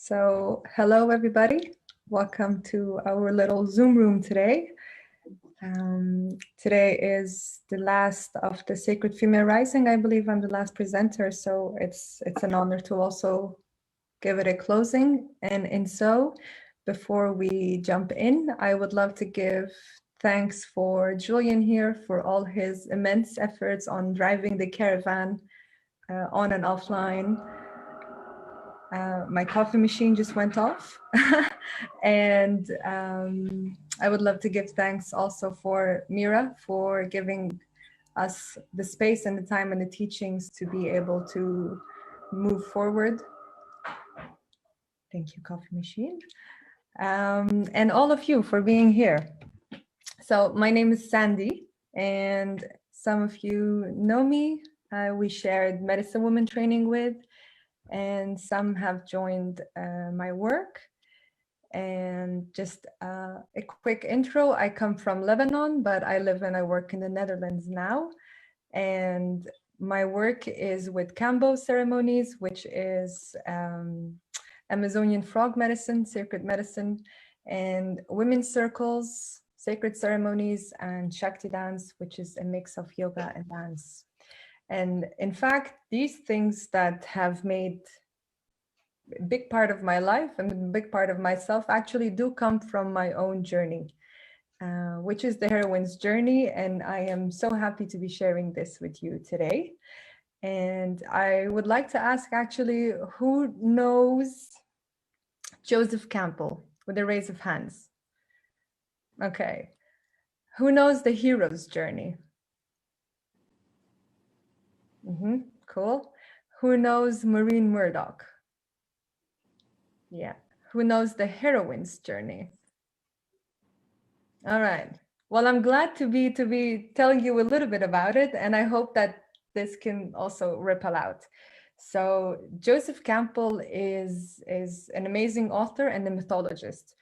So, hello everybody. Welcome to our little Zoom room today. Today is the last of the Sacred Female Rising. I believe I'm the last presenter, so it's an honor to also give it a closing. And so, before we jump in, I would love to give thanks for Julian here for all his immense efforts on driving the caravan on and offline. My coffee machine just went off. And I would love to give thanks also for Mira for giving us the space and the time and the teachings to be able to move forward. Thank you, coffee machine. And all of you for being here. So my name is Sandy, and some of you know me. We shared Medicine Woman training with, and some have joined my work. And just a quick intro, I come from Lebanon, but I live and I work in the Netherlands now. And my work is with Kambo ceremonies, which is Amazonian frog medicine, sacred medicine, and women's circles, sacred ceremonies, and Shakti dance, which is a mix of yoga and dance. And in fact, these things that have made a big part of my life and a big part of myself actually do come from my own journey, which is the heroine's journey. And I am so happy to be sharing this with you today. And I would like to ask actually, who knows Joseph Campbell with a raise of hands? Okay. Who knows the hero's journey? Cool. Who knows Maureen Murdoch? Yeah. Who knows the heroine's journey? All right. Well, I'm glad to be telling you a little bit about it, and I hope that this can also ripple out. So Joseph Campbell is an amazing author and a mythologist.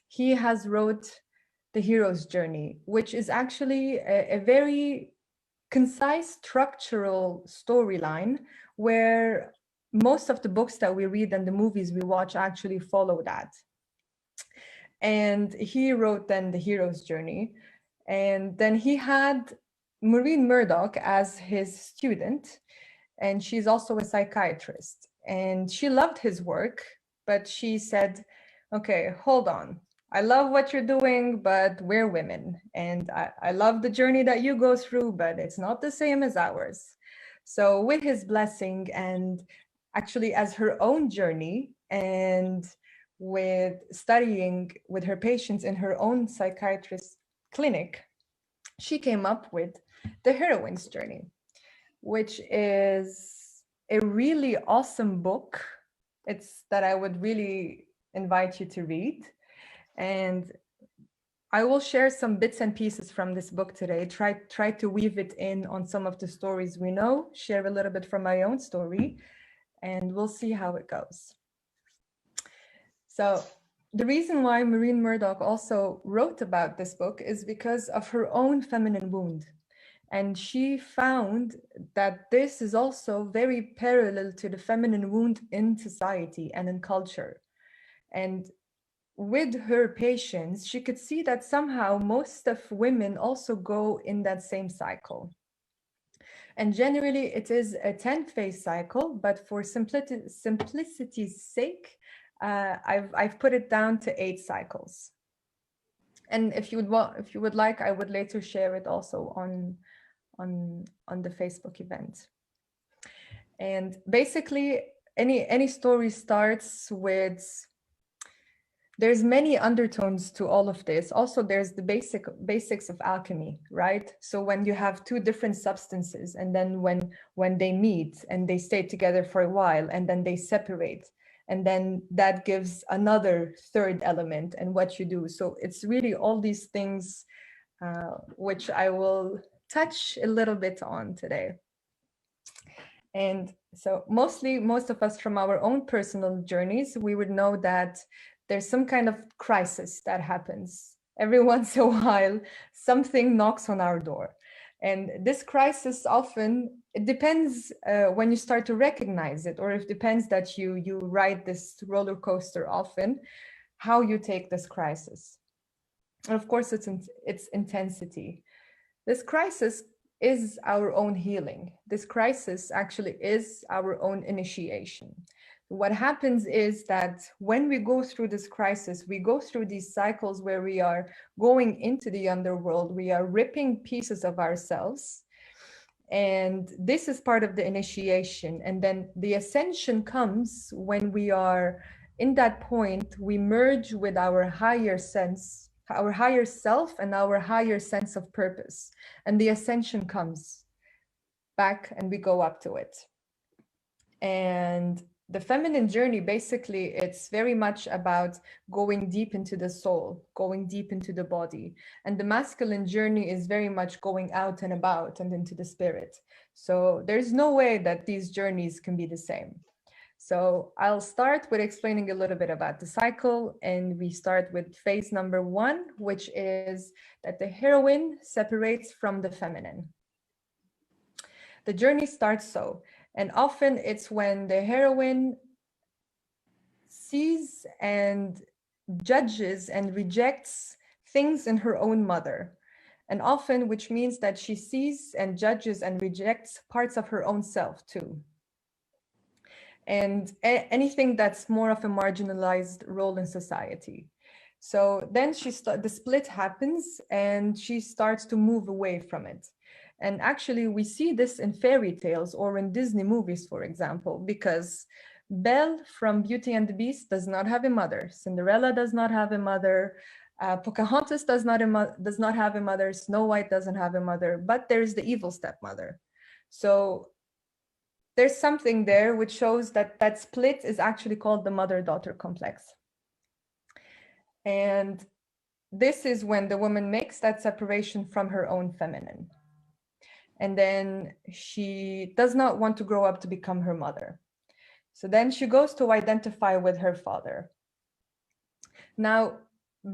He has wrote The Hero's Journey, which is actually a very concise structural storyline where most of the books that we read and the movies we watch actually follow that. And he wrote then The Hero's Journey. And then he had Maureen Murdoch as his student. And she's also a psychiatrist. And she loved his work, but she said, okay, hold on. I love what you're doing, but we're women. And I love the journey that you go through, but it's not the same as ours. So with his blessing and actually as her own journey and with studying with her patients in her own psychiatrist clinic, she came up with The Heroine's Journey, which is a really awesome book. It's that I would really invite you to read. And I will share some bits and pieces from this book today, try to weave it in on some of the stories we know, share a little bit from my own story, and we'll see how it goes. So the reason why Maureen Murdoch also wrote about this book is because of her own feminine wound. And she found that this is also very parallel to the feminine wound in society and in culture. And with her patients, she could see that somehow most of women also go in that same cycle. And generally it is a 10-phase cycle, but for simplicity's sake, I've put it down to 8 cycles. And if you would like, I would later share it also on the Facebook event. And basically, any story starts with, there's many undertones to all of this. Also, there's the basics of alchemy, right? So when you have 2 different substances, and then when they meet and they stay together for a while, and then they separate, and then that gives another 3rd element and what you do. So it's really all these things, which I will touch a little bit on today. And so most of us from our own personal journeys, we would know that there's some kind of crisis that happens every once in a while. Something knocks on our door. And this crisis often, it depends when you start to recognize it, or it depends that you ride this roller coaster often, how you take this crisis. And of course, its intensity. This crisis is our own healing. This crisis actually is our own initiation. What happens is that when we go through this crisis, we go through these cycles where we are going into the underworld, we are ripping pieces of ourselves. And this is part of the initiation. And then the ascension comes when we are in that point, we merge with our higher sense, our higher self, and our higher sense of purpose. And the ascension comes back and we go up to it. And the feminine journey, basically, it's very much about going deep into the soul, going deep into the body. And the masculine journey is very much going out and about and into the spirit. So there's no way that these journeys can be the same. So I'll start with explaining a little bit about the cycle, and we start with phase number 1, which is that the heroine separates from the feminine. The journey starts so, and often it's when the heroine sees and judges and rejects things in her own mother. And often, which means that she sees and judges and rejects parts of her own self too. And anything that's more of a marginalized role in society. So then the split happens and she starts to move away from it. And actually we see this in fairy tales or in Disney movies, for example, because Belle from Beauty and the Beast does not have a mother. Cinderella does not have a mother. Pocahontas does not have a mother. Snow White doesn't have a mother, but there's the evil stepmother. So there's something there which shows that that split is actually called the mother-daughter complex. And this is when the woman makes that separation from her own feminine. And then she does not want to grow up to become her mother. So then she goes to identify with her father. Now,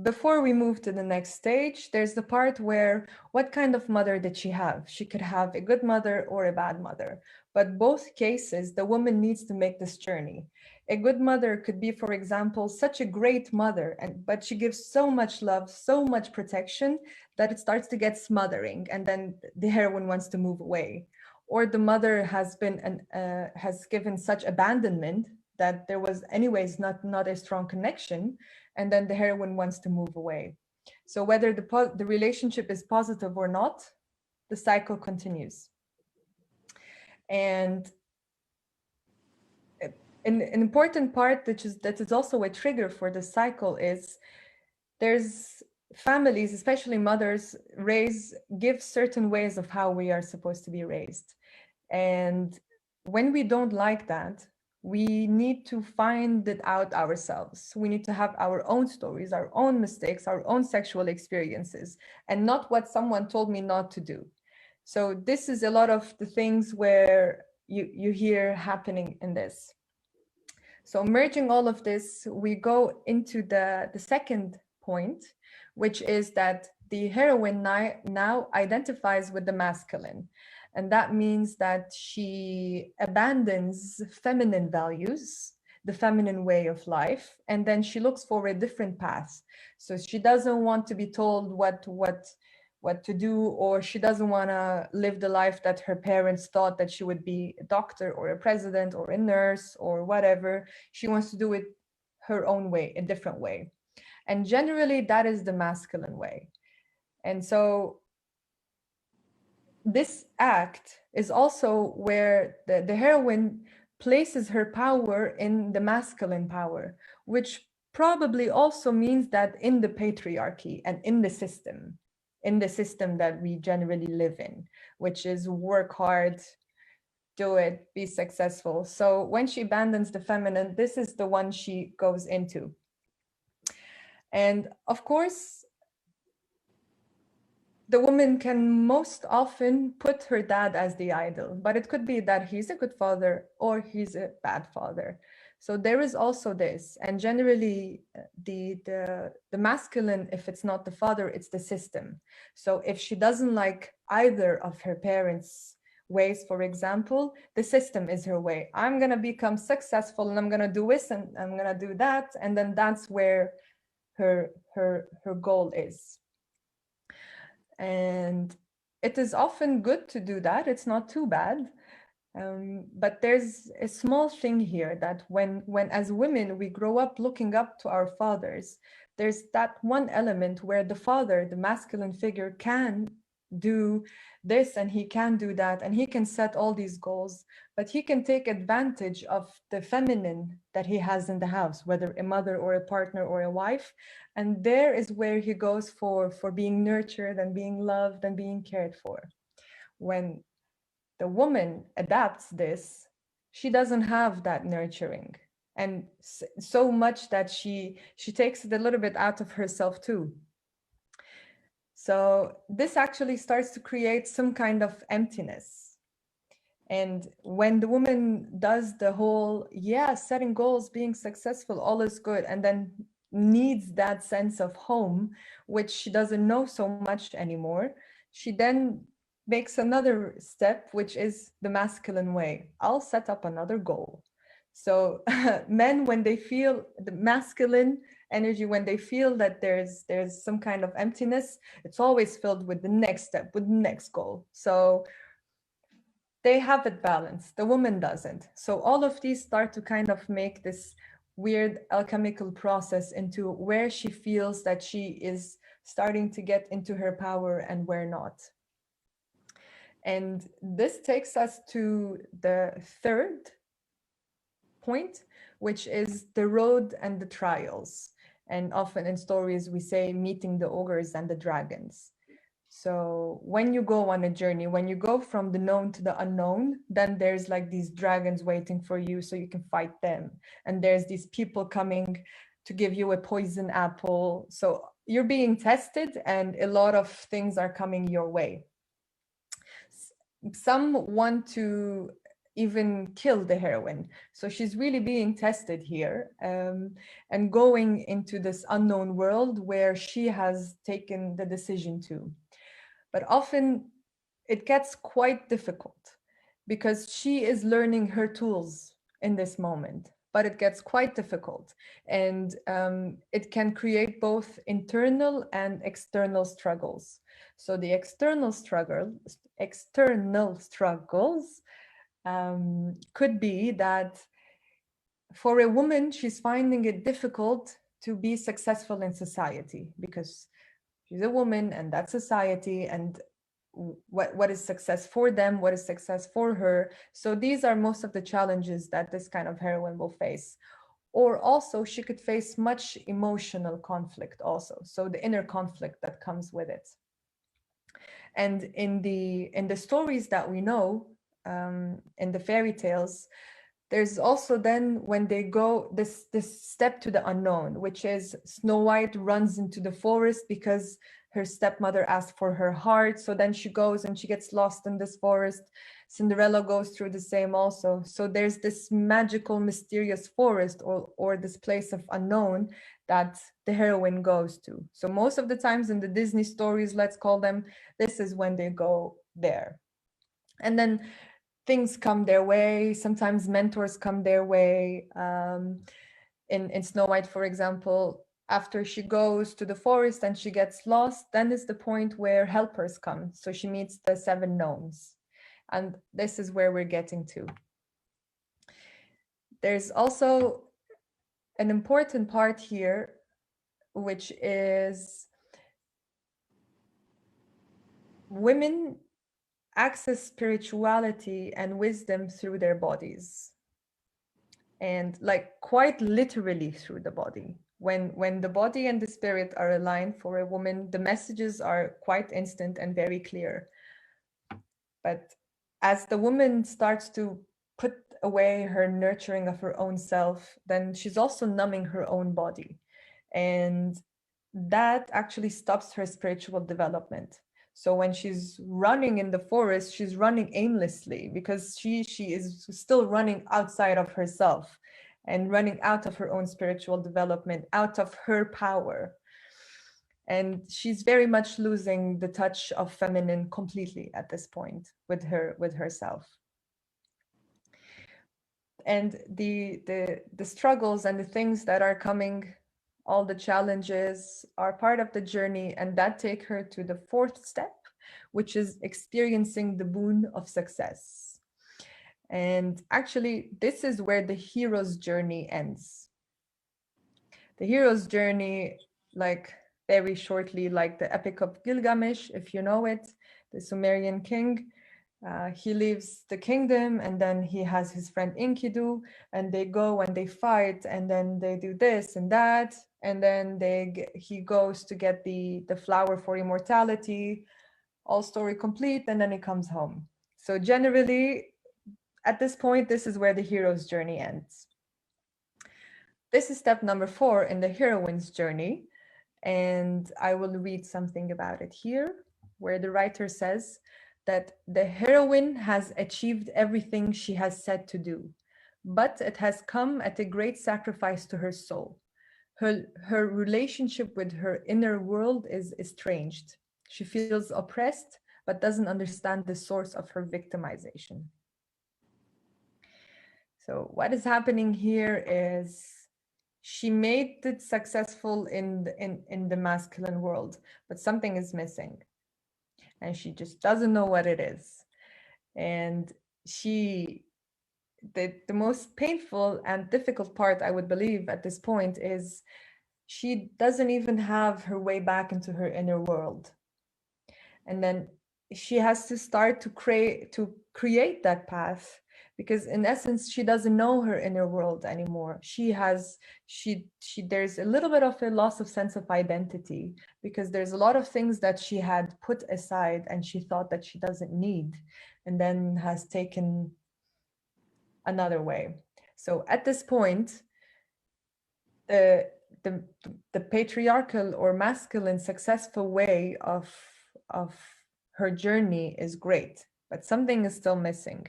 before we move to the next stage, there's the part where what kind of mother did she have? She could have a good mother or a bad mother. But both cases, the woman needs to make this journey. A good mother could be, for example, such a great mother, but she gives so much love, so much protection that it starts to get smothering, and then the heroine wants to move away. Or the mother has given such abandonment that there was anyways not a strong connection, and then the heroine wants to move away. So whether the relationship is positive or not, the cycle continues. And an important part that is also a trigger for the cycle is there's families, especially mothers, give certain ways of how we are supposed to be raised. And when we don't like that, we need to find it out ourselves. We need to have our own stories, our own mistakes, our own sexual experiences, and not what someone told me not to do. So this is a lot of the things where you hear happening in this. So merging all of this, we go into the second point, which is that the heroine now identifies with the masculine. And that means that she abandons feminine values, the feminine way of life, and then she looks for a different path. So she doesn't want to be told what to do, or she doesn't want to live the life that her parents thought that she would be a doctor or a president or a nurse or whatever. She wants to do it her own way, a different way. And generally that is the masculine way. And so this act is also where the heroine places her power in the masculine power, which probably also means that in the patriarchy and in the system that we generally live in, which is work hard, do it, be successful. So when she abandons the feminine, this is the one she goes into. And of course, the woman can most often put her dad as the idol, but it could be that he's a good father or he's a bad father. So there is also this, and generally the masculine, if it's not the father, it's the system. So if she doesn't like either of her parents' ways, for example, the system is her way. I'm gonna become successful, and I'm gonna do this, and I'm gonna do that, and then that's where her goal is. And it is often good to do that. It's not too bad. But there's a small thing here that when as women we grow up looking up to our fathers, there's that one element where the father, the masculine figure, can do this and he can do that and he can set all these goals, but he can take advantage of the feminine that he has in the house, whether a mother or a partner or a wife. And there is where he goes for being nurtured and being loved and being cared for. When the woman adapts this, she doesn't have that nurturing, and so much that she takes it a little bit out of herself too. So this actually starts to create some kind of emptiness. And when the woman does the whole, yeah, setting goals, being successful, all is good, and then needs that sense of home, which she doesn't know so much anymore, she then makes another step, which is the masculine way. I'll set up another goal. So men, when they feel the masculine energy, when they feel that there's some kind of emptiness, it's always filled with the next step, with the next goal. So they have it balanced. The woman doesn't. So all of these start to kind of make this weird alchemical process into where she feels that she is starting to get into her power and where not. And this takes us to the third point, which is the road and the trials. And often in stories, we say meeting the ogres and the dragons. So when you go on a journey, when you go from the known to the unknown, then there's like these dragons waiting for you so you can fight them. And there's these people coming to give you a poison apple. So you're being tested and a lot of things are coming your way. Some want to even kill the heroine. So she's really being tested here, and going into this unknown world where she has taken the decision to. But often it gets quite difficult because she is learning her tools in this moment, but it gets quite difficult. And it can create both internal and external struggles. So the external struggles could be that for a woman, she's finding it difficult to be successful in society because she's a woman and that's society, and what is success for them, what is success for her. So these are most of the challenges that this kind of heroine will face. Or also she could face much emotional conflict also, so the inner conflict that comes with it. And in the stories that we know, in the fairy tales, there's also then when they go this step to the unknown, which is Snow White runs into the forest because her stepmother asked for her heart. So then she goes and she gets lost in this forest. Cinderella goes through the same also. So there's this magical, mysterious forest or this place of unknown that the heroine goes to. So most of the times in the Disney stories, let's call them, this is when they go there. And then things come their way. Sometimes mentors come their way. In Snow White, for example, after she goes to the forest and she gets lost, then is the point where helpers come. So she meets the 7 gnomes. And this is where we're getting to. There's also an important part here, which is women access spirituality and wisdom through their bodies, and like quite literally through the body. When the body and the spirit are aligned for a woman, the messages are quite instant and very clear. But as the woman starts to put away her nurturing of her own self, then she's also numbing her own body, and that actually stops her spiritual development. So when she's running in the forest, she's running aimlessly because she is still running outside of herself. and running out of her own spiritual development, out of her power. And she's very much losing the touch of feminine completely at this point with herself. And the struggles and the things that are coming, all the challenges are part of the journey, and that take her to the fourth step, which is experiencing the boon of success. And actually, this is where the hero's journey ends. The hero's journey, like very shortly, like the Epic of Gilgamesh, if you know it, the Sumerian king. He leaves the kingdom, and then he has his friend Enkidu, and they go and they fight, and then they do this and that, and then he goes to get the flower for immortality. All story complete, and then he comes home. So generally, at this point, this is where the hero's journey ends. This is step number 4 in the heroine's journey, and I will read something about it here, where the writer says that the heroine has achieved everything she has said to do, but it has come at a great sacrifice to her soul. Her relationship with her inner world is estranged. She feels oppressed, but doesn't understand the source of her victimization. So what is happening here is she made it successful in the masculine world, but something is missing, and she just doesn't know what it is. And the most painful and difficult part, I would believe, at this point is she doesn't even have her way back into her inner world. And then she has to start to create that path, because in essence she doesn't know her inner world anymore. There's a little bit of a loss of sense of identity, because there's a lot of things that she had put aside and she thought that she doesn't need, and then has taken another way. So at this point, the the, the patriarchal or masculine successful way of her journey is great, but something is still missing.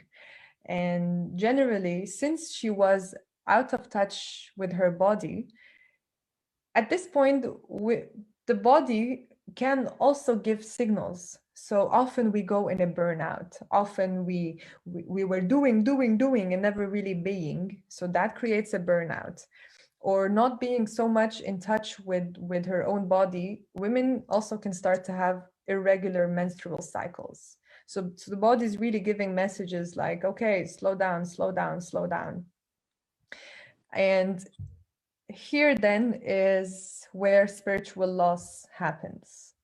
And generally, since she was out of touch with her body, at this point, the body can also give signals. So often we go in a burnout. Often we were doing, and never really being. So that creates a burnout. Or not being so much in touch with her own body. Women also can start to have irregular menstrual cycles. So the body is really giving messages like, okay, slow down, slow down, slow down. And here then is where spiritual loss happens.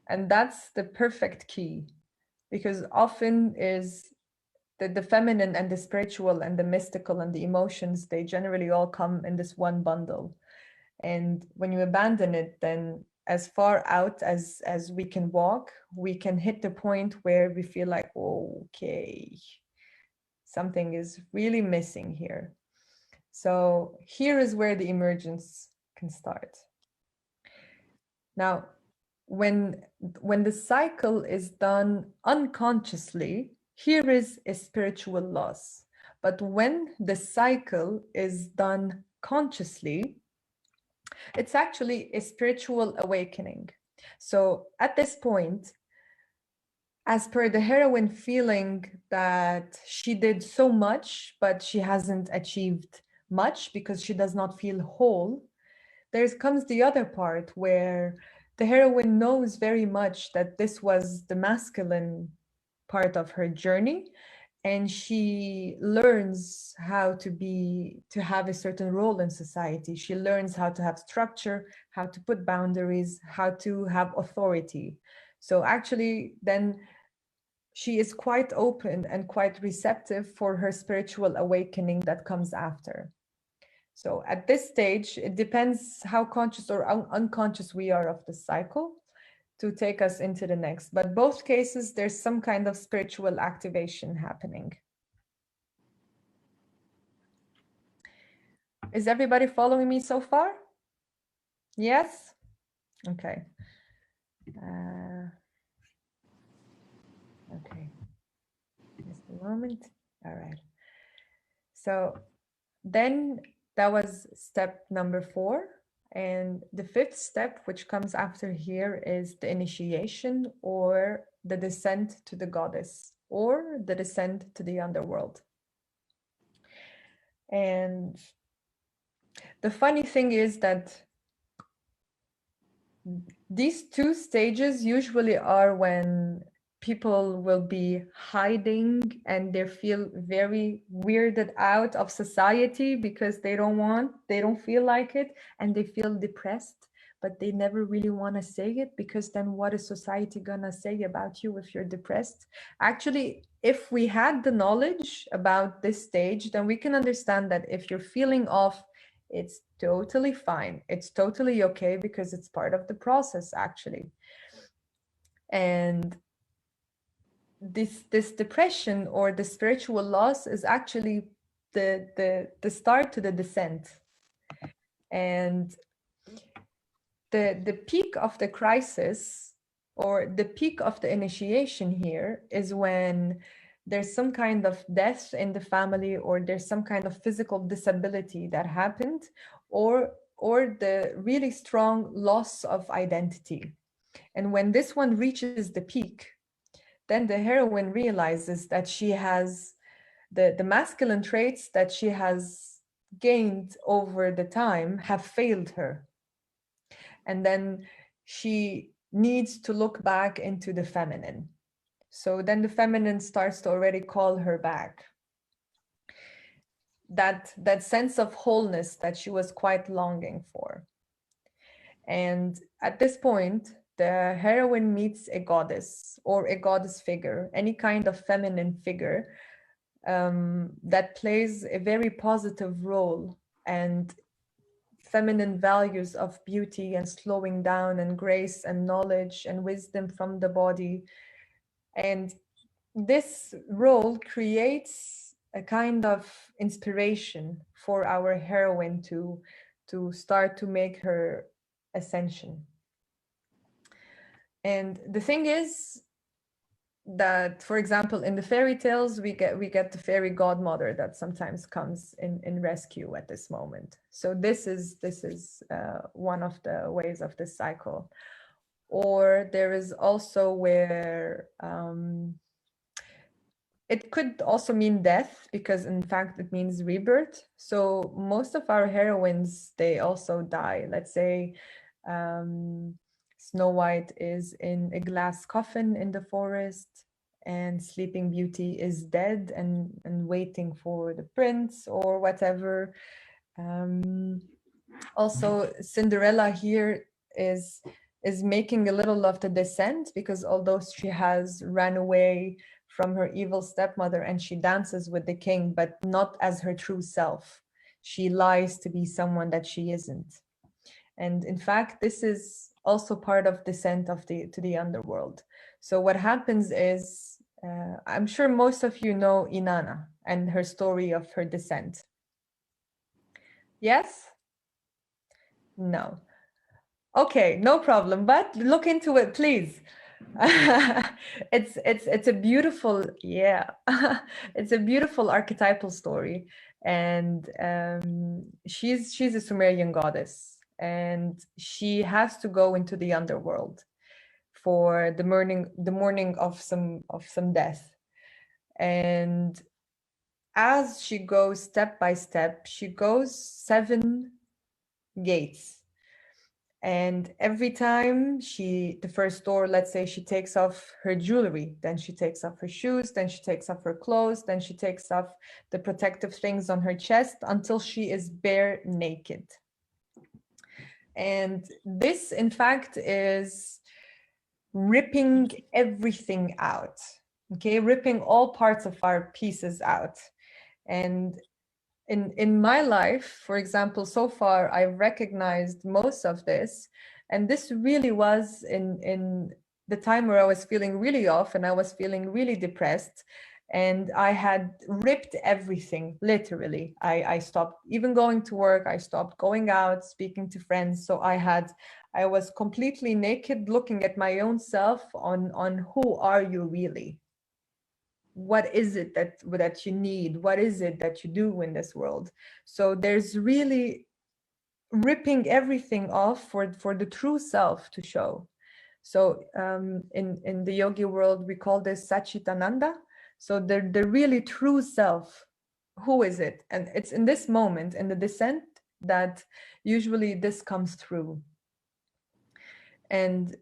And that's the perfect key, because often is the feminine and the spiritual and the mystical and the emotions, they generally all come in this one bundle. And when you abandon it, then as far out as we can walk, we can hit the point where we feel like, okay, something is really missing here. So here is where the emergence can start. Now, when the cycle is done unconsciously, here is a spiritual loss. But when the cycle is done consciously, it's actually a spiritual awakening. So at this point, as per the heroine feeling that she did so much, but she hasn't achieved much because she does not feel whole, there comes the other part where the heroine knows very much that this was the masculine part of her journey, and she learns how to have a certain role in society. She learns how to have structure, how to put boundaries, how to have authority. So actually then she is quite open and quite receptive for her spiritual awakening that comes after. So at this stage, it depends how conscious or unconscious we are of the cycle to take us into the next. But both cases, there's some kind of spiritual activation happening. Is everybody following me so far? Yes? Okay. Okay. Just a moment. All right. So Then that was step number 4. And the fifth step, which comes after here, is the initiation or the descent to the goddess or the descent to the underworld. And the funny thing is that these two stages usually are when people will be hiding and they feel very weirded out of society because they don't feel like it, and they feel depressed, but they never really want to say it, because then what is society gonna say about you if you're depressed? Actually, if we had the knowledge about this stage, then we can understand that if you're feeling off, it's totally fine. It's totally okay, because it's part of the process, actually. And this depression or the spiritual loss is actually the start to the descent. And the peak of the crisis, or the peak of the initiation here, is when there's some kind of death in the family, or there's some kind of physical disability that happened, or the really strong loss of identity. And when this one reaches the peak, then the heroine realizes that she has the masculine traits that she has gained over the time have failed her. And then she needs to look back into the feminine. So then the feminine starts to already call her back. That sense of wholeness that she was quite longing for. And at this point, the heroine meets a goddess or a goddess figure, any kind of feminine figure, that plays a very positive role, and feminine values of beauty and slowing down and grace and knowledge and wisdom from the body. And this role creates a kind of inspiration for our heroine to start to make her ascension. And the thing is that, for example, in the fairy tales, we get the fairy godmother that sometimes comes in rescue at this moment. So this is one of the ways of this cycle. Or there is also where it could also mean death, because in fact it means rebirth. So most of our heroines, they also die. Let's say Snow White is in a glass coffin in the forest, and Sleeping Beauty is dead and waiting for the prince or whatever. Also, Cinderella here is making a little of the descent, because although she has ran away from her evil stepmother and she dances with the king, but not as her true self. She lies to be someone that she isn't. And in fact, this is also part of descent of to the underworld. So what happens is, I'm sure most of you know Inanna and her story of her descent. Yes? No. Okay, no problem, but look into it, please. It's a beautiful, yeah, it's a beautiful archetypal story. And she's a Sumerian goddess, and she has to go into the underworld for the mourning of some death. And as she goes step by step, she goes 7 gates. And every time the first door, let's say she takes off her jewelry, then she takes off her shoes, then she takes off her clothes, then she takes off the protective things on her chest until she is bare naked. And this, in fact, is ripping everything out, okay? Ripping all parts of our pieces out. And in my life, for example, so far, I've recognized most of this. And this really was in the time where I was feeling really off and I was feeling really depressed. And I had ripped everything, literally. I stopped even going to work. I stopped going out, speaking to friends. So I was completely naked, looking at my own self on who are you really? what is it that you need? What is it that you do in this world? So there's really ripping everything off for the true self to show. So in the yogi world, we call this Satchitananda. So the really true self, who is it? And it's in this moment, in the descent, that usually this comes through. And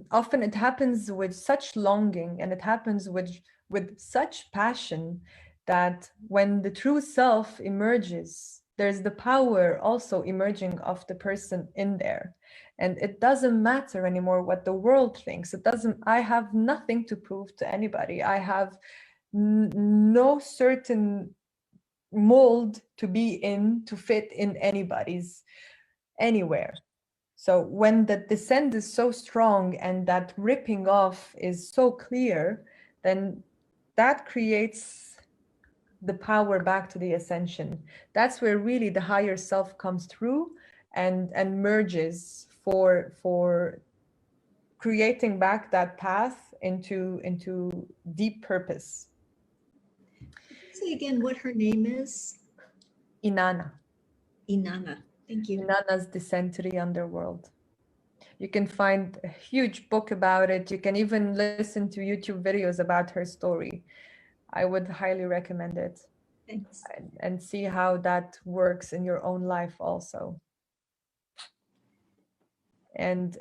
often it happens with such longing, and it happens with such passion, that when the true self emerges, there's the power also emerging of the person in there. And it doesn't matter anymore what the world thinks. It doesn't, I have nothing to prove to anybody. I have no certain mold to be in, to fit in anybody's, anywhere. So when the descent is so strong and that ripping off is so clear, then that creates the power back to the ascension. That's where really the higher self comes through and merges for creating back that path into deep purpose. Say again what her name is. Inanna. Inanna. Thank you. Inanna's Descent to the Underworld. You can find a huge book about it. You can even listen to YouTube videos about her story. I would highly recommend it. Thanks. And see how that works in your own life also. And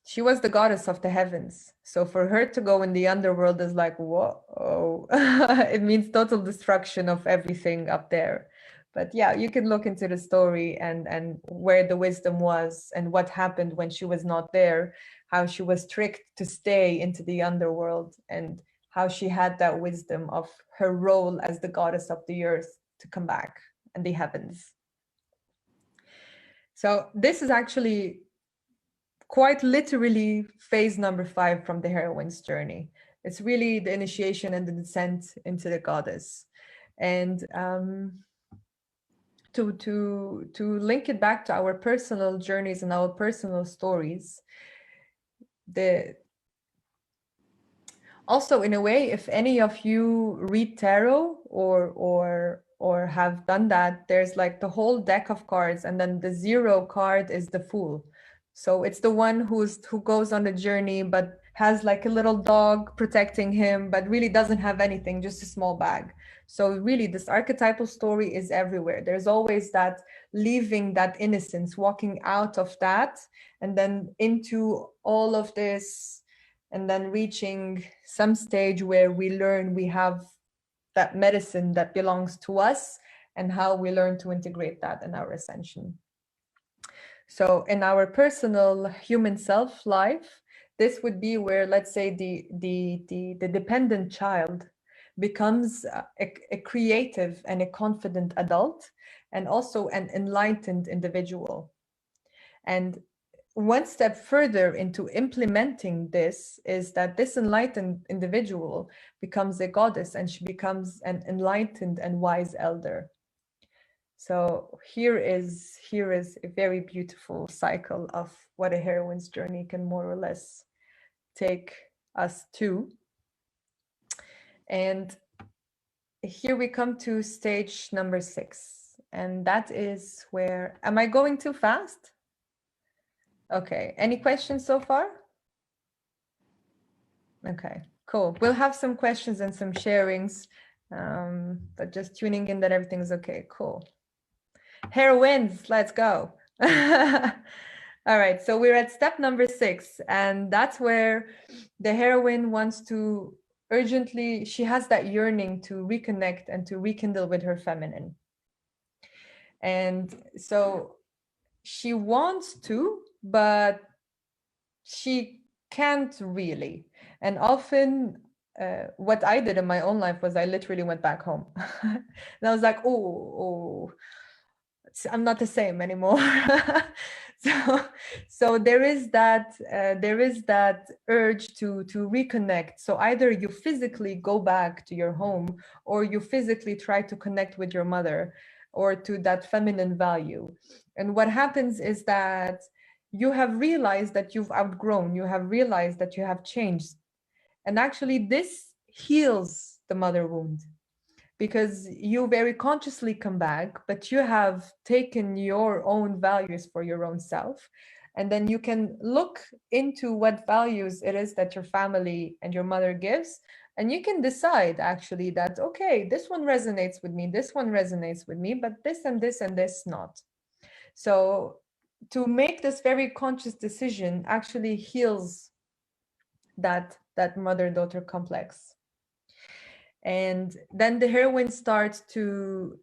she was the goddess of the heavens. So for her to go in the underworld is like, whoa, it means total destruction of everything up there. But yeah, you can look into the story and where the wisdom was and what happened when she was not there, how she was tricked to stay into the underworld, and how she had that wisdom of her role as the goddess of the earth to come back and the heavens. So this is actually quite literally phase number 5 from the heroine's journey. It's really the initiation and the descent into the goddess. And to link it back to our personal journeys and our personal stories, also in a way, if any of you read tarot or have done that, there's like the whole deck of cards, and then the 0 card is the Fool. So it's the one who goes on a journey but has like a little dog protecting him, but really doesn't have anything, just a small bag. So really this archetypal story is everywhere. There's always that leaving that innocence, walking out of that and then into all of this, and then reaching some stage where we learn we have that medicine that belongs to us, and how we learn to integrate that in our ascension. So in our personal human self life, this would be where, let's say, the dependent child becomes a creative and a confident adult, and also an enlightened individual. And one step further into implementing this is that this enlightened individual becomes a goddess, and she becomes an enlightened and wise elder. So here is a very beautiful cycle of what a heroine's journey can more or less take us to. And here we come to stage number 6, and that is where, am I going too fast? Okay, any questions so far? Okay, cool. We'll have some questions and some sharings, but just tuning in that everything's okay. Cool. Heroines, let's go. All right, so we're at step number 6, and that's where the heroine wants to urgently, she has that yearning to reconnect and to rekindle with her feminine. And so she wants to, but she can't really. And often what I did in my own life was I literally went back home. And I was like, oh, I'm not the same anymore. so there is that urge to reconnect. So either you physically go back to your home, or you physically try to connect with your mother, or to that feminine value. And what happens is that you have realized that you've outgrown, you have realized that you have changed. And actually this heals the mother wound, because you very consciously come back, but you have taken your own values for your own self. And then you can look into what values it is that your family and your mother gives. And you can decide actually that, okay, this one resonates with me, this one resonates with me, but this and this and this not. So to make this very conscious decision actually heals that mother-daughter complex. And then the heroine starts to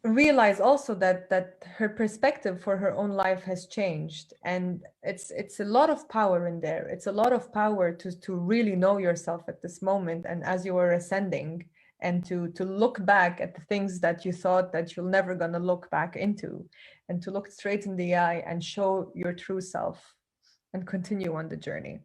realize also that her perspective for her own life has changed, and it's a lot of power in there. It's a lot of power to really know yourself at this moment, and as you are ascending, and to look back at the things that you thought that you're never going to look back into, and to look straight in the eye and show your true self and continue on the journey.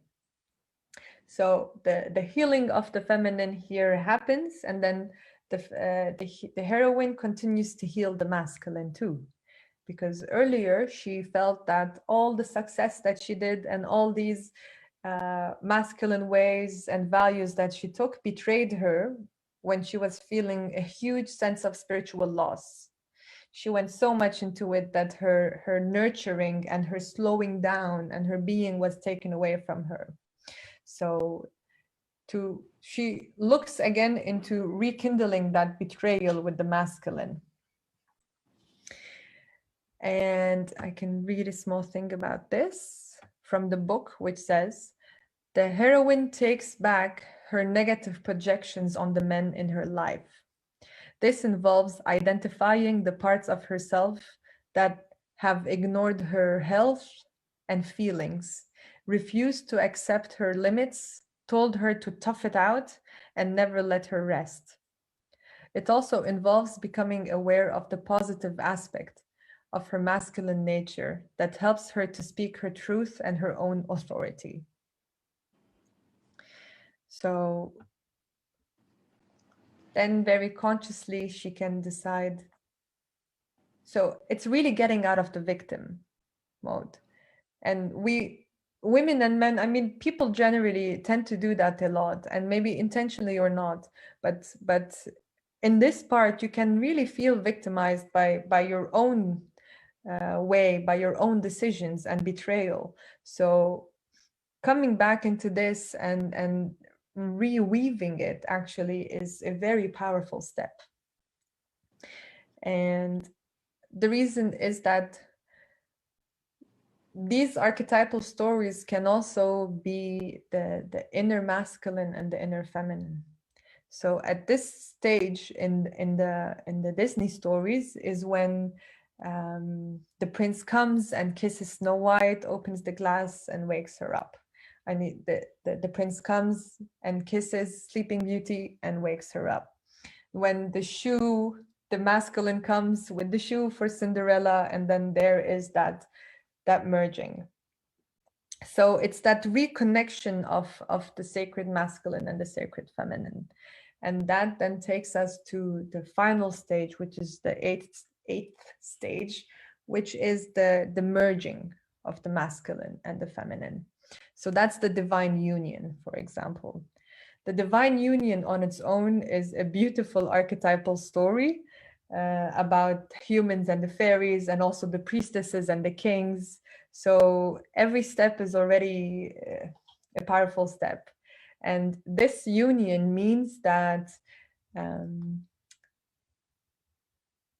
So the healing of the feminine here happens, and then the heroine continues to heal the masculine too, because earlier she felt that all the success that she did and all these masculine ways and values that she took betrayed her when she was feeling a huge sense of spiritual loss. She went so much into it that her nurturing and her slowing down and her being was taken away from her. So she looks again into rekindling that betrayal with the masculine. And I can read a small thing about this from the book, which says, the heroine takes back her negative projections on the men in her life. This involves identifying the parts of herself that have ignored her health and feelings, refused to accept her limits, told her to tough it out, and never let her rest. It also involves becoming aware of the positive aspect of her masculine nature that helps her to speak her truth and her own authority. So then very consciously she can decide. So it's really getting out of the victim mode. And women and men, I mean, people generally tend to do that a lot, and maybe intentionally or not, but in this part you can really feel victimized by your own way, by your own decisions and betrayal. So coming back into this and reweaving it actually is a very powerful step. And the reason is that these archetypal stories can also be the inner masculine and the inner feminine. So at this stage in the Disney stories is when the prince comes and kisses Snow White, opens the glass and wakes her up. I mean, the prince comes and kisses Sleeping Beauty and wakes her up. When the masculine comes with the shoe for Cinderella, and then there is that merging. So it's that reconnection of the sacred masculine and the sacred feminine. And that then takes us to the final stage, which is the eighth stage, which is the merging of the masculine and the feminine. So that's the divine union, for example. The divine union on its own is a beautiful archetypal story about humans and the fairies, and also the priestesses and the kings. So every step is already a powerful step. And this union means that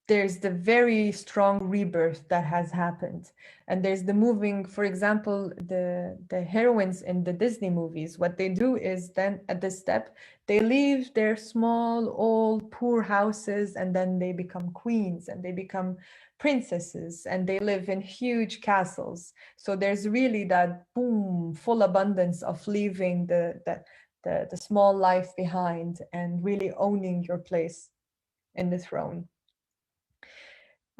there's the very strong rebirth that has happened. And there's the moving, for example, the heroines in the Disney movies, what they do is then at this step, they leave their small, old, poor houses, and then they become queens and they become princesses and they live in huge castles. So there's really that boom, full abundance of leaving the small life behind and really owning your place in the throne.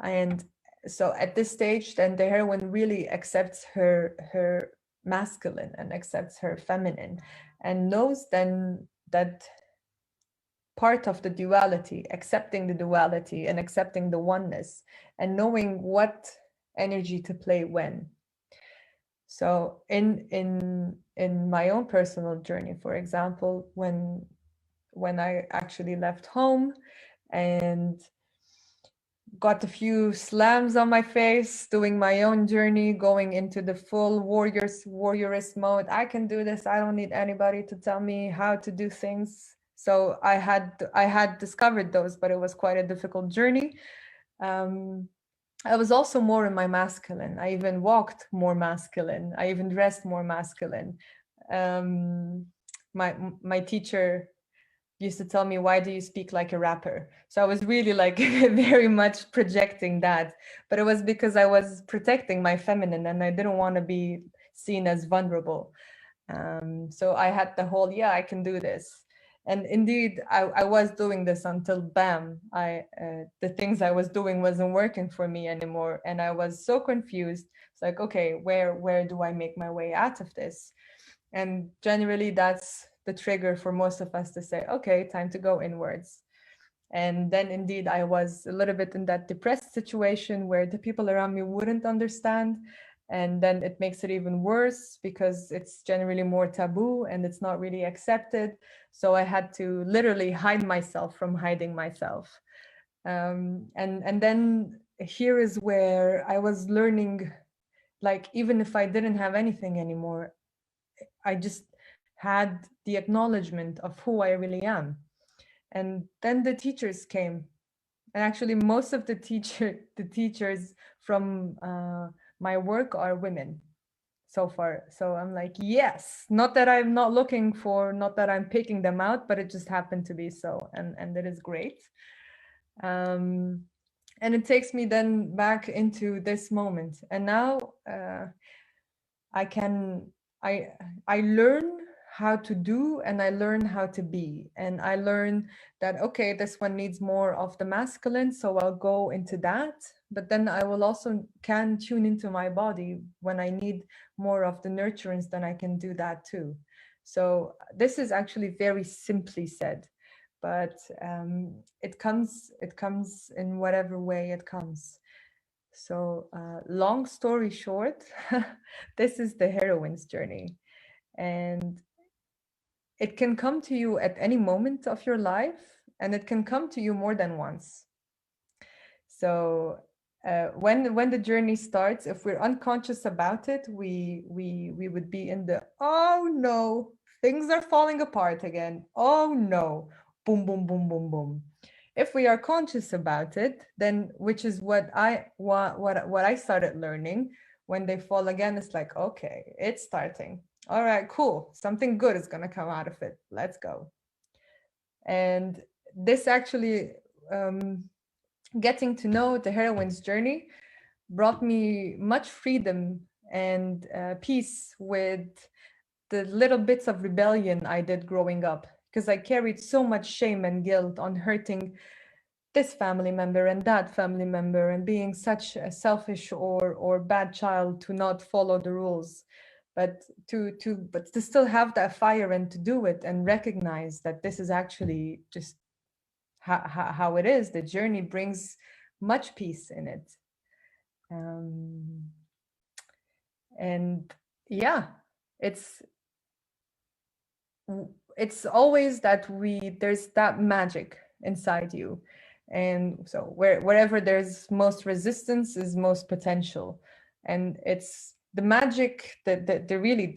And so at this stage, then the heroine really accepts her masculine and accepts her feminine, and knows then that part of the duality, accepting the duality and accepting the oneness, and knowing what energy to play when. So in my own personal journey, for example, when I actually left home and got a few slams on my face, doing my own journey, going into the full warriorist mode. I can do this. I don't need anybody to tell me how to do things. So I had discovered those, but it was quite a difficult journey. I was also more in my masculine. I even walked more masculine. I even dressed more masculine. Um, my teacher used to tell me, why do you speak like a rapper? So I was really like very much projecting that, but it was because I was protecting my feminine and I didn't want to be seen as vulnerable. So I had the whole, yeah, I can do this. And indeed, I was doing this until bam, the things I was doing wasn't working for me anymore. And I was so confused. It's like, okay, where do I make my way out of this? And generally, that's the trigger for most of us to say, okay, time to go inwards. And then indeed, I was a little bit in that depressed situation where the people around me wouldn't understand. And then it makes it even worse because it's generally more taboo and it's not really accepted. So I had to literally hide myself from hiding myself. And then here is where I was learning, like, even if I didn't have anything anymore, I just had the acknowledgement of who I really am. And then the teachers came. And actually, most of the teachers from my work are women so far. So I'm like, yes, not that I'm not looking for, not that I'm picking them out, but it just happened to be so. And that is great. And it takes me then back into this moment. And now I can I I learn how to do and I learn how to be, and I learn that okay, this one needs more of the masculine, so I'll go into that, but then I will also can tune into my body when I need more of the nurturance, then I can do that too. So this is actually very simply said, but it comes in whatever way it comes. So, long story short, this is the heroine's journey. And it can come to you at any moment of your life, and it can come to you more than once. So, when the journey starts, if we're unconscious about it, we would be in the, oh no, things are falling apart again. Oh no, boom, boom, boom, boom, boom. If we are conscious about it, then which is what I started learning, when they fall again, it's like, okay, it's starting. All right, cool. Something good is gonna come out of it. Let's go. And this actually, getting to know the heroine's journey brought me much freedom and peace with the little bits of rebellion I did growing up, because I carried so much shame and guilt on hurting this family member and that family member and being such a selfish or bad child to not follow the rules, but to still have that fire and to do it and recognize that this is actually just how it is. The journey brings much peace in it. um, and yeah, it's it's always that there's that magic inside you, and so wherever there's most resistance is most potential, and it's the magic that the really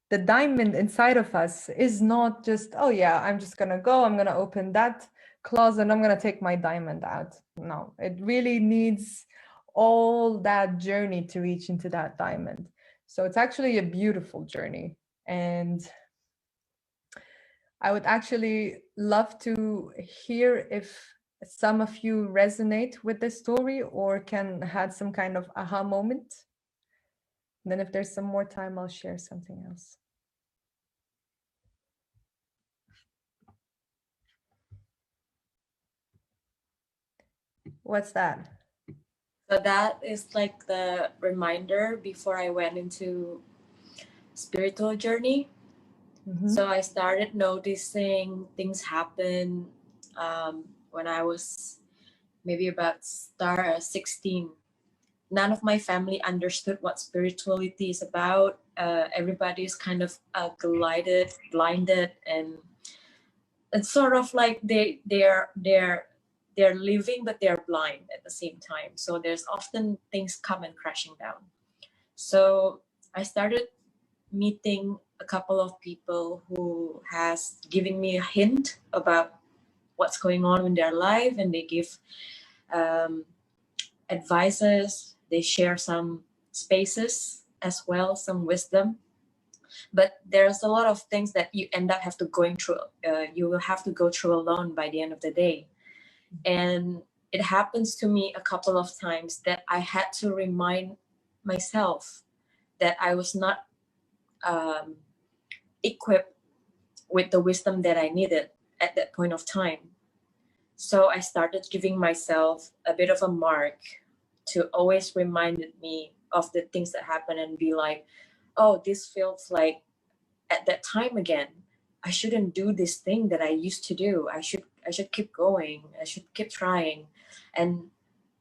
the diamond inside of us is not just, oh yeah, I'm just gonna go, I'm gonna open that closet and I'm gonna take my diamond out. No, it really needs all that journey to reach into that diamond. So it's actually a beautiful journey. And I would actually love to hear if some of you resonate with this story or can had some kind of aha moment. And then if there's some more time, I'll share something else. What's that? So that is like the reminder before I went into spiritual journey. Mm-hmm. So I started noticing things happen when I was maybe about 16. none of my family understood what spirituality is about. Everybody's kind of blinded, and it's sort of like they're living, but they're blind at the same time. So there's often things come and crashing down. So I started meeting a couple of people who has given me a hint about what's going on in their life, and they give advices. They share some spaces as well, some wisdom. But there's a lot of things that you end up have to going through. You will have to go through alone by the end of the day. And it happens to me a couple of times that I had to remind myself that I was not equipped with the wisdom that I needed at that point of time. So I started giving myself a bit of a mark to always remind me of the things that happen and be like, oh, this feels like at that time again. I shouldn't do this thing that I used to do. I should keep going. I should keep trying, and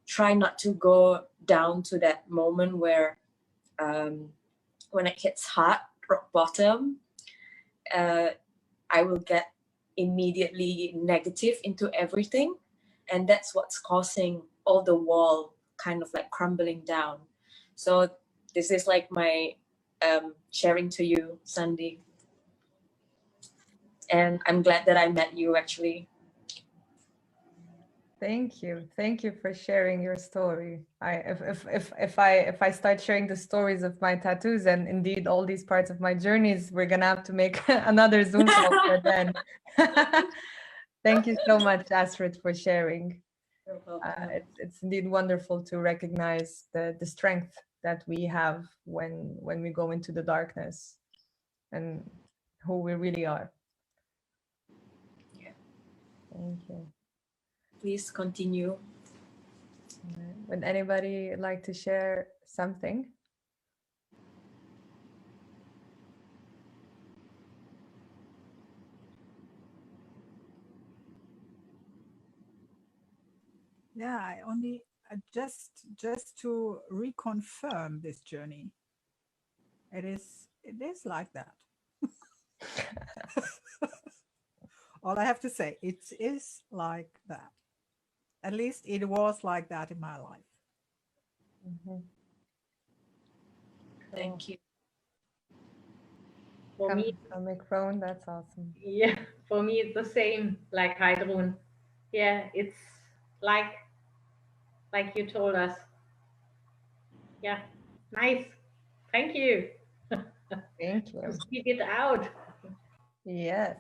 try not to go down to that moment where when it hits hot, rock bottom, I will get immediately negative into everything. And that's what's causing all the wall kind of like crumbling down. So this is like my sharing to you, Sandy. And I'm glad that I met you actually. Thank you for sharing your story. If I start sharing the stories of my tattoos and indeed all these parts of my journeys, we're gonna have to make another Zoom call for then. Thank you so much, Astrid, for sharing. It's indeed wonderful to recognize the strength that we have when we go into the darkness and who we really are. Yeah. Thank you. Please continue. Would anybody like to share something? Yeah, just to reconfirm this journey. It is like that. All I have to say, it is like that. At least it was like that in my life. Mm-hmm. Thank you. For Come me, from Macron, that's awesome. yeah, for me it's the same, like Heidrun. Yeah, it's like you told us. Yeah, nice. Thank you. Thank you. Speak it out. Yes.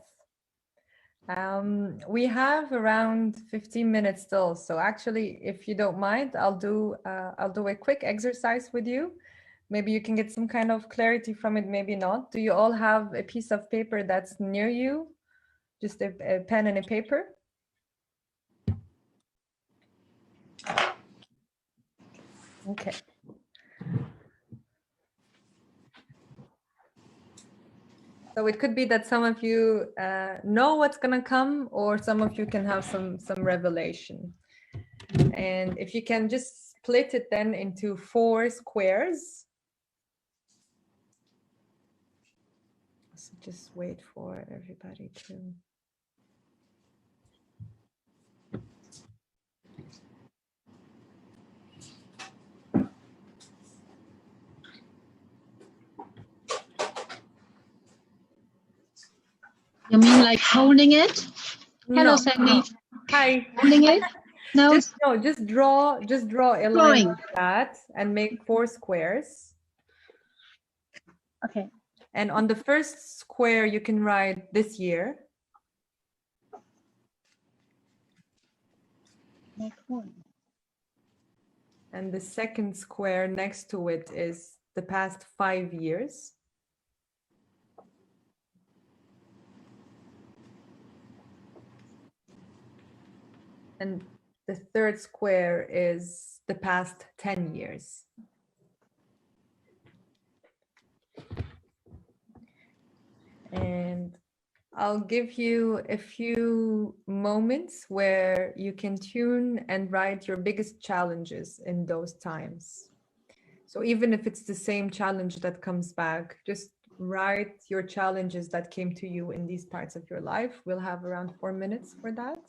We have around 15 minutes still. So actually, if you don't mind, I'll do a quick exercise with you. Maybe you can get some kind of clarity from it, maybe not. Do you all have a piece of paper that's near you? Just a pen and a paper? Okay. So it could be that some of you know what's gonna come, or some of you can have some revelation. And if you can just split it then into 4 squares. So just wait for everybody to. You mean like holding it? Hello, No, Sandy. no. Hi. Holding it? No, Just draw a line drawing. like that and make 4 squares. Okay. And on the first square, you can write this year. Make one. And the second square next to it is the past 5 years. And the third square is the past 10 years. And I'll give you a few moments where you can tune and write your biggest challenges in those times. So even if it's the same challenge that comes back, just write your challenges that came to you in these parts of your life. We'll have around 4 minutes for that.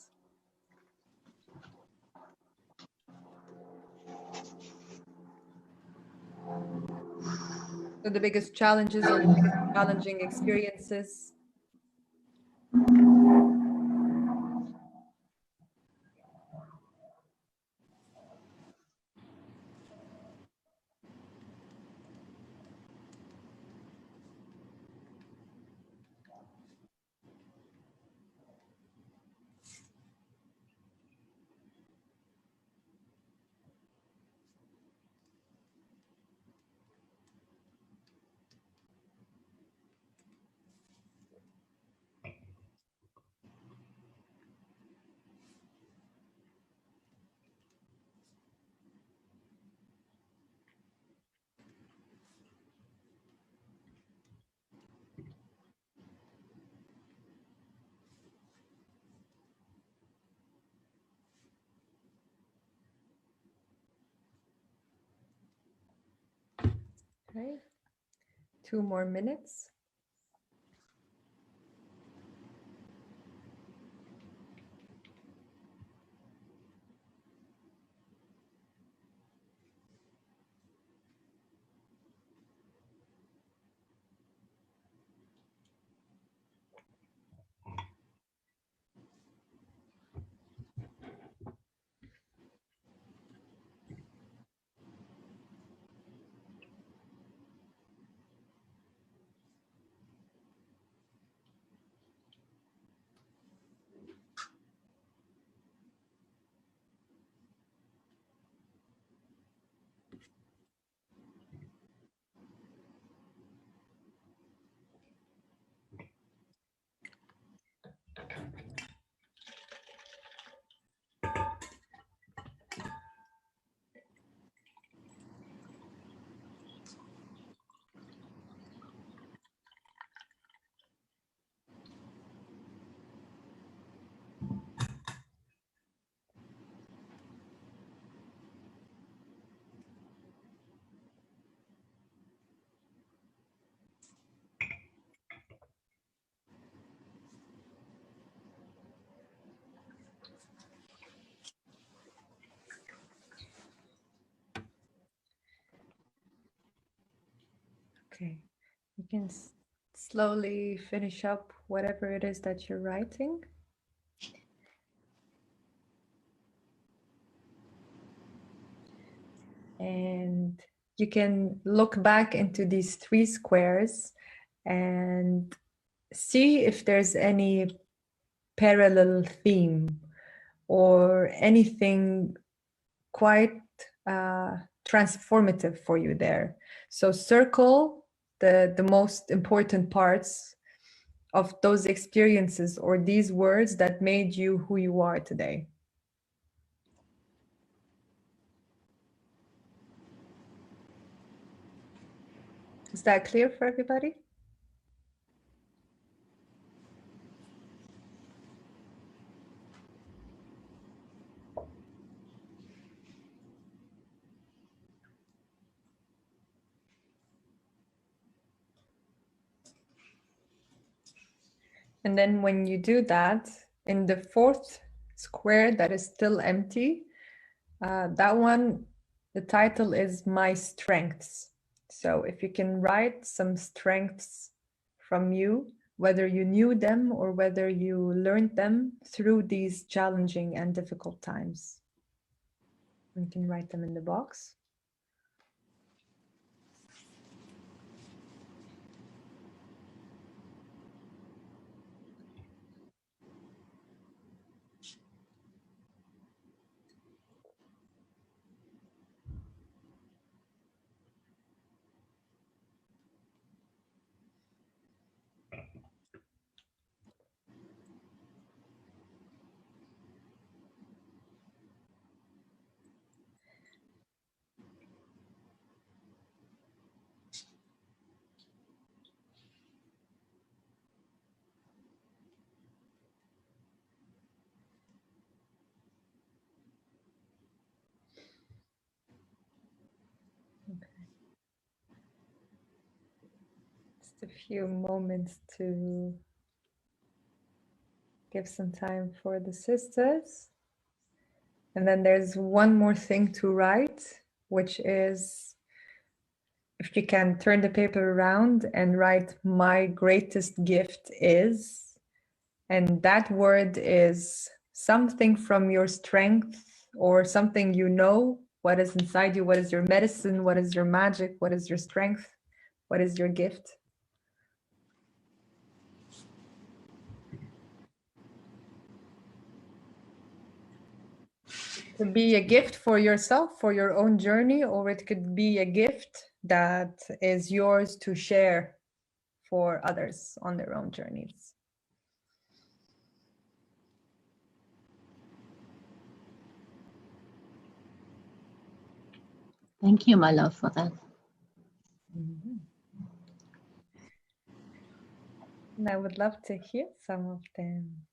So the biggest challenges or the biggest challenging experiences. Okay, 2 more minutes. Okay, you can slowly finish up whatever it is that you're writing. And you can look back into these 3 squares and see if there's any parallel theme or anything quite transformative for you there. So circle the most important parts of those experiences or these words that made you who you are today. Is that clear for everybody? And then when you do that, in the 4th square that is still empty, that one, the title is My Strengths. So if you can write some strengths from you, whether you knew them or whether you learned them through these challenging and difficult times. You can write them in the box. Just a few moments to give some time for the sisters. And then there's one more thing to write, which is if you can turn the paper around and write my greatest gift is, and that word is something from your strength or something you know, what is inside you, what is your medicine, what is your magic, what is your strength, what is your gift. It could be a gift for yourself, for your own journey, or it could be a gift that is yours to share for others on their own journeys. Thank you, my love, for that. Mhm. And I would love to hear some of them.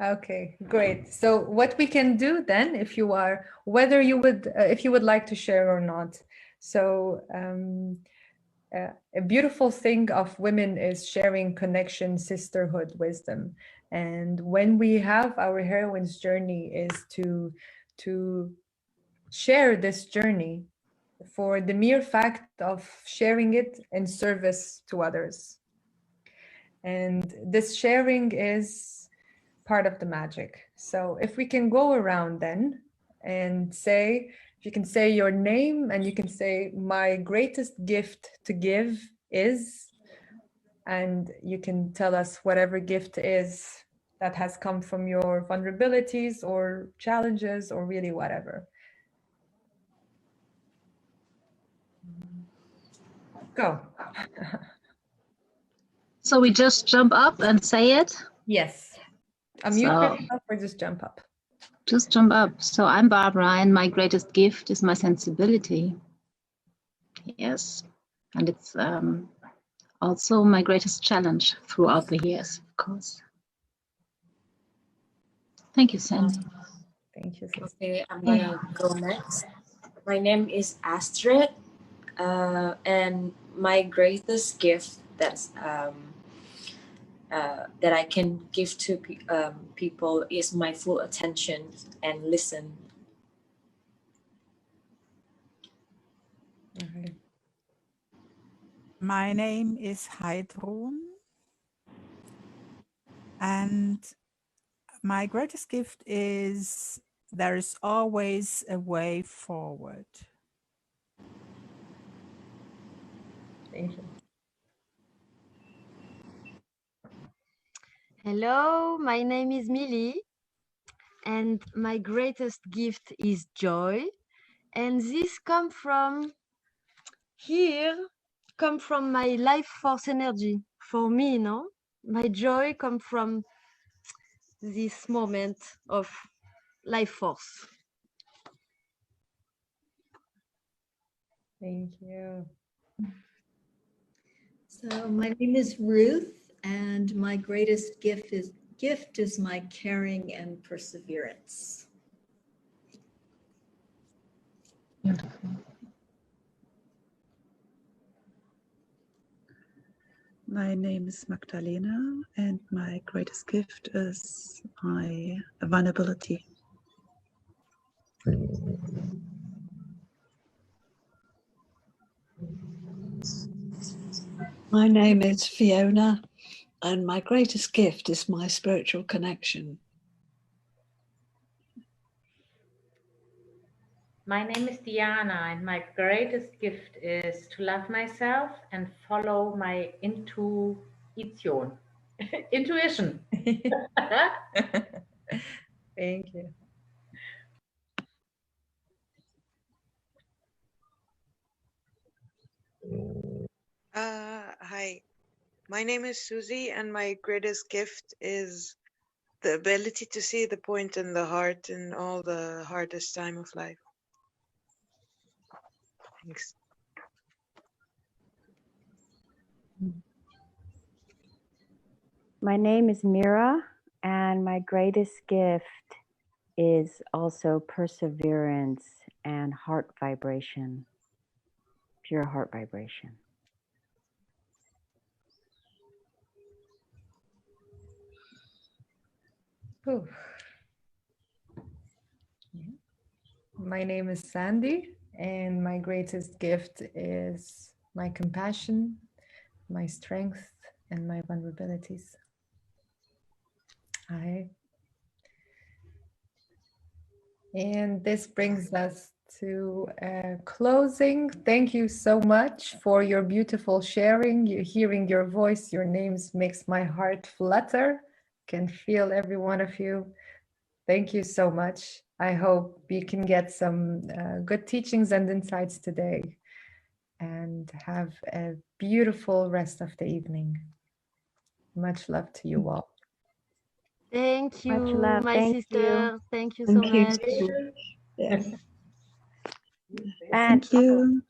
Okay, great. So what we can do then, if you are, whether you would, if you would like to share or not. So a beautiful thing of women is sharing connection, sisterhood, wisdom. And when we have our heroine's journey is to share this journey for the mere fact of sharing it in service to others. And this sharing is part of the magic. So if we can go around then and say, if you can say your name and you can say, my greatest gift to give is, and you can tell us whatever gift is that has come from your vulnerabilities or challenges or really whatever. Go. So we just jump up and say it? Yes. Unmute yourself or just jump up. Just jump up. So I'm Barbara, and my greatest gift is my sensibility. Yes. And it's also my greatest challenge throughout the years, of course. Thank you, Sandy. Thank you, sister. Okay, I'm gonna go next. My name is Astrid, and my greatest gift that I can give to people is my full attention and listen. Okay. My name is Heroine, and my greatest gift is there is always a way forward. Thank you. Hello, my name is Millie, and my greatest gift is joy. And this come from my life force energy. For me, no? My joy come from this moment of life force. Thank you. So my name is Ruth, and my greatest gift is my caring and perseverance. Beautiful. My name is Magdalena, and my greatest gift is my vulnerability. My name is Fiona, and my greatest gift is my spiritual connection. My name is Diana, and my greatest gift is to love myself and follow my intuition. Intuition. Thank you. Hi, my name is Susie, and my greatest gift is the ability to see the point in the heart in all the hardest time of life. Thanks. My name is Mira, and my greatest gift is also perseverance and heart vibration, pure heart vibration. Ooh. Yeah. My name is Sandy, and my greatest gift is my compassion, my strength, and my vulnerabilities. And this brings us to closing. Thank you so much for your beautiful sharing. Hearing your voice, your names makes my heart flutter. Can feel every one of you. Thank you so much. I hope you can get some good teachings and insights today, and have a beautiful rest of the evening. Much love to you all. Thank you, Much love. my Thank sister. you. Thank you so much. Yeah. And Thank you.